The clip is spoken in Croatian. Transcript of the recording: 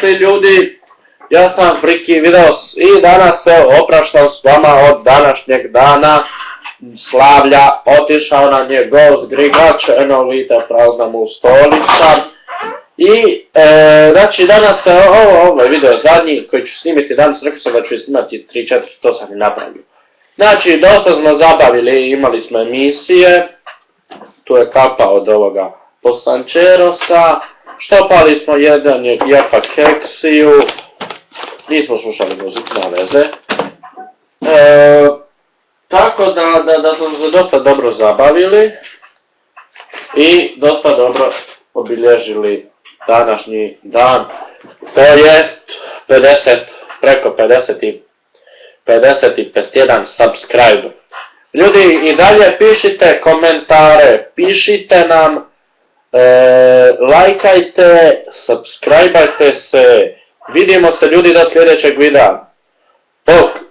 dobrodošli ljudi, ja sam Friki Videos i danas se opraštam s vama od današnjeg dana slavlja. Otišao nam je gost Grigač, eno vidite prazna mu stolica. I znači danas se ovo je video zadnji koji ću snimiti danas, rekao sam da ću snimati 3-4, to sam i napravio. Znači dosta smo zabavili, imali smo emisije, tu je kapa od ovoga Postančerosa, štopali smo jedan Jefa Keksiju, nismo slušali muziku, na veze. Tako da smo se dosta dobro zabavili i dosta dobro obilježili današnji dan, to jest preko 51 subscribe. Ljudi, i dalje pišite komentare, pišite nam, lajkajte, subscribeajte se, vidimo se ljudi do sljedećeg videa. Bok!